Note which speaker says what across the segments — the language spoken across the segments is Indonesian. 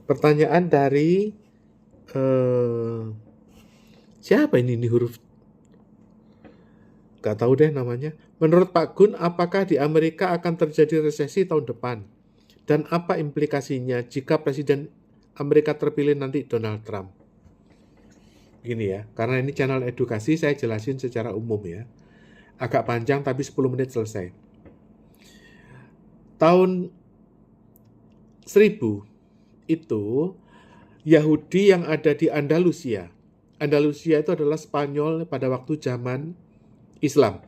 Speaker 1: Pertanyaan dari siapa ini huruf? Gak tahu deh namanya. Menurut Pak Gun, apakah di Amerika akan terjadi resesi tahun depan? Dan apa implikasinya jika Presiden Amerika terpilih nanti Donald Trump? Gini ya, karena ini channel edukasi, saya jelasin secara umum ya. Agak panjang tapi 10 menit selesai. Tahun 1000 itu Yahudi yang ada di Andalusia. Andalusia itu adalah Spanyol pada waktu zaman Islam.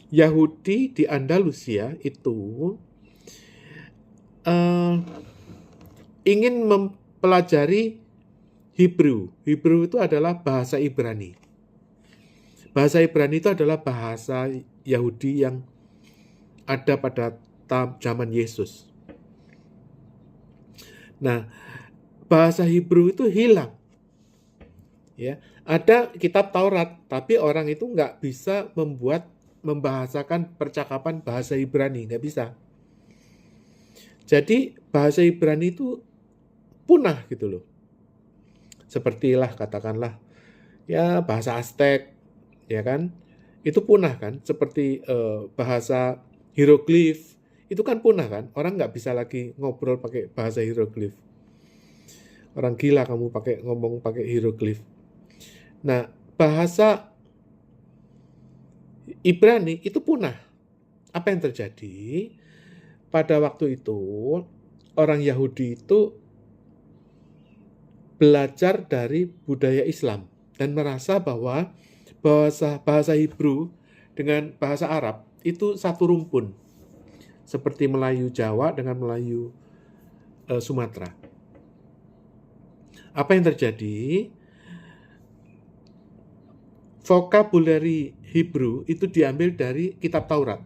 Speaker 1: Yahudi di Andalusia itu ingin mempelajari Hebrew. Hebrew itu adalah bahasa Ibrani. Bahasa Ibrani itu adalah bahasa Yahudi yang ada pada zaman Yesus. Nah, bahasa Hebrew itu hilang. Ya, ada kitab Taurat, tapi orang itu nggak bisa membahasakan percakapan bahasa Ibrani, nggak bisa. Jadi bahasa Ibrani itu punah gitu loh. Sepertilah katakanlah ya bahasa Aztec, ya kan? Itu punah kan? Seperti bahasa hieroglif itu kan punah kan? Orang nggak bisa lagi ngobrol pakai bahasa hieroglif. Orang gila kamu ngomong pakai hieroglif. Nah, bahasa Ibrani itu punah. Apa yang terjadi? Pada waktu itu, orang Yahudi itu belajar dari budaya Islam dan merasa bahwa bahasa Hebrew dengan bahasa Arab itu satu rumpun. Seperti Melayu Jawa dengan Melayu Sumatera. Apa yang terjadi? Vocabulary Hebrew itu diambil dari kitab Taurat.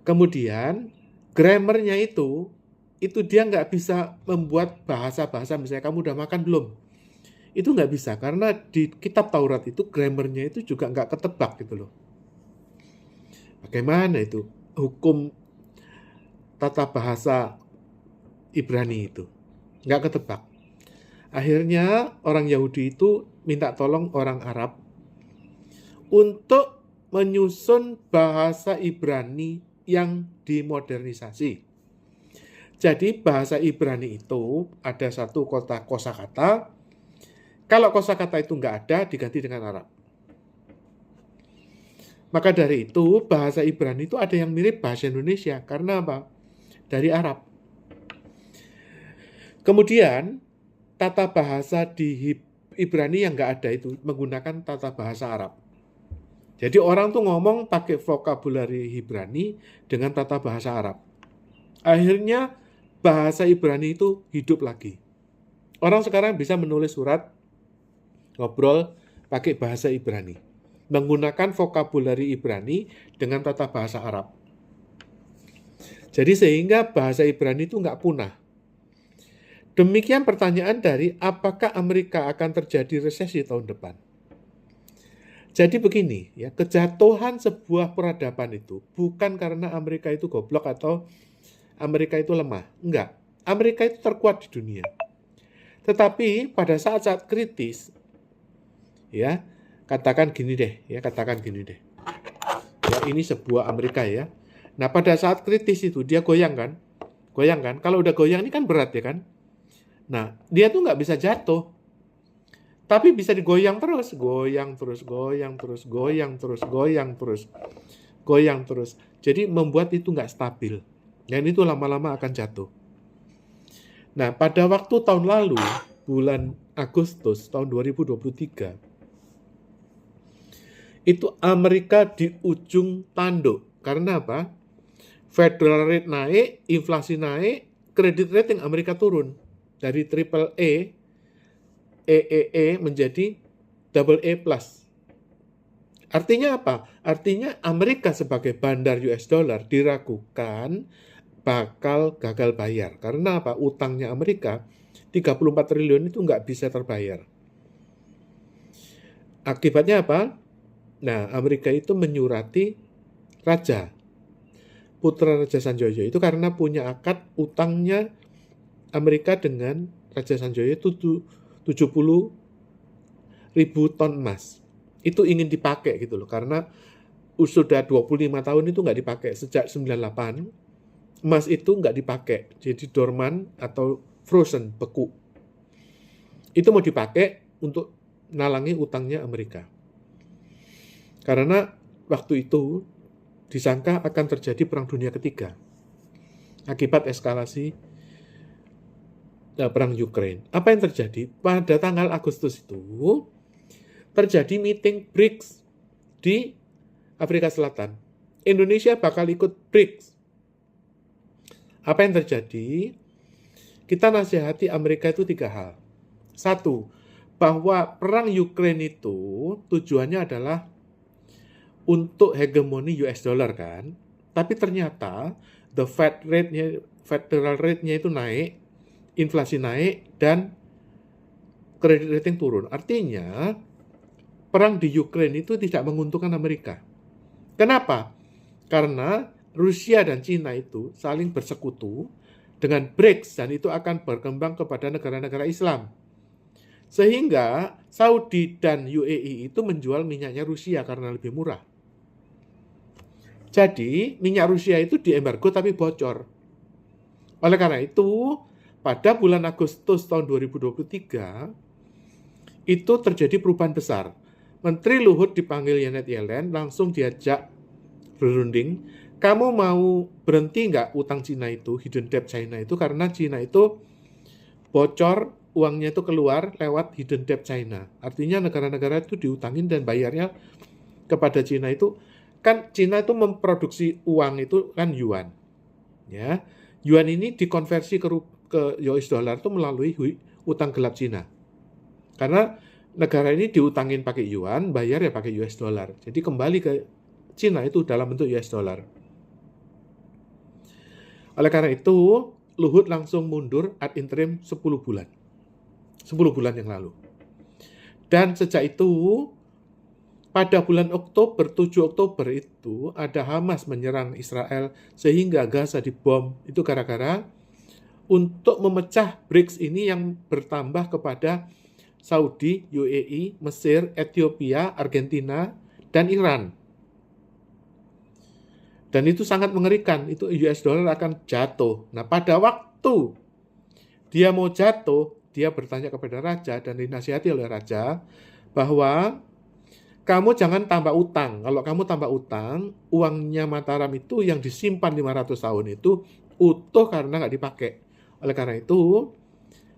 Speaker 1: Kemudian grammarnya itu dia nggak bisa membuat bahasa-bahasa, misalnya kamu udah makan belum? Itu nggak bisa, karena di kitab Taurat itu grammarnya itu juga nggak ketebak gitu loh. Bagaimana itu hukum tata bahasa Ibrani itu? Nggak ketebak. Akhirnya orang Yahudi itu minta tolong orang Arab untuk menyusun bahasa Ibrani yang dimodernisasi. Jadi bahasa Ibrani itu ada satu kosakata. Kalau kosakata itu nggak ada, diganti dengan Arab. Maka dari itu bahasa Ibrani itu ada yang mirip bahasa Indonesia. Karena apa? Dari Arab. Kemudian tata bahasa di Ibrani yang nggak ada itu menggunakan tata bahasa Arab. Jadi orang tuh ngomong pakai vocabulary Ibrani dengan tata bahasa Arab. Akhirnya bahasa Ibrani itu hidup lagi. Orang sekarang bisa menulis surat, ngobrol pakai bahasa Ibrani. Menggunakan vocabulary Ibrani dengan tata bahasa Arab. Jadi sehingga bahasa Ibrani itu nggak punah. Demikian pertanyaan dari apakah Amerika akan terjadi resesi tahun depan. Jadi begini, ya, kejatuhan sebuah peradaban itu bukan karena Amerika itu goblok atau Amerika itu lemah. Enggak. Amerika itu terkuat di dunia. Tetapi pada saat-saat kritis, ya, katakan gini deh. Ya, ini sebuah Amerika ya. Nah, pada saat kritis itu dia goyang kan? Goyang kan? Kalau udah goyang ini kan berat ya kan? Nah, dia tuh nggak bisa jatuh. Tapi bisa digoyang terus, goyang terus. Jadi membuat itu nggak stabil. Dan itu lama-lama akan jatuh. Nah, pada waktu tahun lalu, bulan Agustus tahun 2023, itu Amerika di ujung tanduk. Karena apa? Federal rate naik, inflasi naik, kredit rating Amerika turun. Dari triple A, AAA menjadi double A+. Artinya apa? Artinya Amerika sebagai bandar US dollar diragukan bakal gagal bayar. Karena apa? Utangnya Amerika 34 triliun itu nggak bisa terbayar. Akibatnya apa? Nah, Amerika itu menyurati raja. putra Raja Sanjaya itu karena punya akad utangnya Amerika dengan Raja Sanjaya itu 70.000 ton emas. Itu ingin dipakai gitu loh, karena sudah 25 tahun itu nggak dipakai. Sejak 98, emas itu nggak dipakai. Jadi dorman atau frozen, beku. Itu mau dipakai untuk nalangi utangnya Amerika. Karena waktu itu disangka akan terjadi Perang Dunia Ketiga akibat eskalasi perang Ukraine. Apa yang terjadi? Pada tanggal Agustus itu terjadi meeting BRICS di Afrika Selatan. Indonesia bakal ikut BRICS. Apa yang terjadi? Kita nasihati Amerika itu 3 hal. 1, bahwa perang Ukraine itu tujuannya adalah untuk hegemoni US dollar kan. Tapi ternyata the federal rate-nya itu naik, inflasi naik, dan credit rating turun. Artinya perang di Ukraine itu tidak menguntungkan Amerika. Kenapa? Karena Rusia dan Cina itu saling bersekutu dengan BRICS, dan itu akan berkembang kepada negara-negara Islam. Sehingga Saudi dan UAE itu menjual minyaknya Rusia karena lebih murah. Jadi minyak Rusia itu diembargo tapi bocor. Oleh karena itu, pada bulan Agustus tahun 2023, itu terjadi perubahan besar. Menteri Luhut dipanggil Janet Yellen, langsung diajak berunding, kamu mau berhenti nggak utang Cina itu, hidden debt China itu, karena Cina itu bocor, uangnya itu keluar lewat hidden debt China. Artinya negara-negara itu diutangin dan bayarnya kepada Cina itu, kan Cina itu memproduksi uang itu kan yuan. Ya. Yuan ini dikonversi ke US dollar itu melalui utang gelap Cina. Karena negara ini diutangin pakai yuan, bayar ya pakai US dollar. Jadi kembali ke Cina itu dalam bentuk US dollar. Oleh karena itu, Luhut langsung mundur ad interim 10 bulan. 10 bulan yang lalu. Dan sejak itu, pada bulan Oktober, 7 Oktober itu, ada Hamas menyerang Israel sehingga Gaza dibom. Itu gara-gara untuk memecah BRICS ini yang bertambah kepada Saudi, UAE, Mesir, Ethiopia, Argentina, dan Iran. Dan itu sangat mengerikan, itu US dollar akan jatuh. Nah, pada waktu dia mau jatuh, dia bertanya kepada raja dan dinasihati oleh raja bahwa kamu jangan tambah utang. Kalau kamu tambah utang, uangnya Mataram itu yang disimpan 500 tahun itu utuh karena nggak dipakai. Oleh karena itu,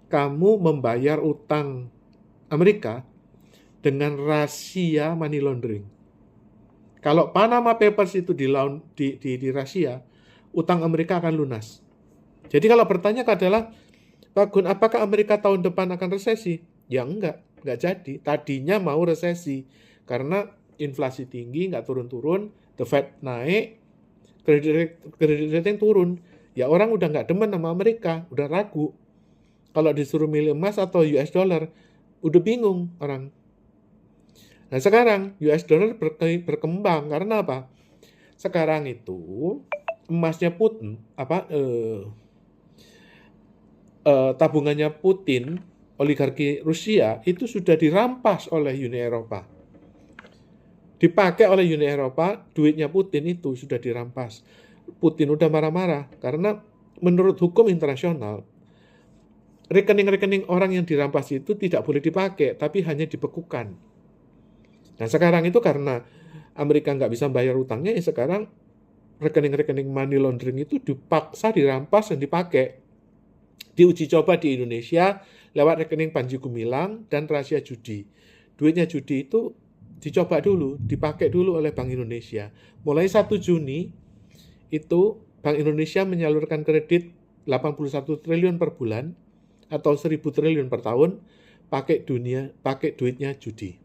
Speaker 1: kamu membayar utang Amerika dengan rahasia money laundering. Kalau Panama Papers itu di rahasia, utang Amerika akan lunas. Jadi kalau bertanya adalah, Pak Gun, apakah Amerika tahun depan akan resesi? Ya enggak jadi. Tadinya mau resesi. Karena inflasi tinggi, nggak turun-turun, the Fed naik, credit rating turun. Ya orang udah nggak demen sama Amerika, udah ragu. Kalau disuruh milih emas atau US dollar, udah bingung orang. Nah sekarang US dollar berkembang karena apa? Sekarang itu emasnya Putin, tabungannya Putin, oligarki Rusia itu sudah dirampas oleh Uni Eropa. Dipakai oleh Uni Eropa, duitnya Putin itu sudah dirampas. Putin udah marah-marah karena menurut hukum internasional, rekening-rekening orang yang dirampas itu tidak boleh dipakai, tapi hanya dibekukan. Nah sekarang itu karena Amerika nggak bisa bayar utangnya, ya sekarang rekening-rekening money laundering itu dipaksa dirampas dan dipakai. Diuji coba di Indonesia lewat rekening Panji Gumilang dan rahasia judi. Duitnya judi itu dicoba dulu, dipakai dulu oleh Bank Indonesia. Mulai 1 Juni itu Bank Indonesia menyalurkan kredit 81 triliun per bulan atau 1.000 triliun per tahun pakai duitnya judi.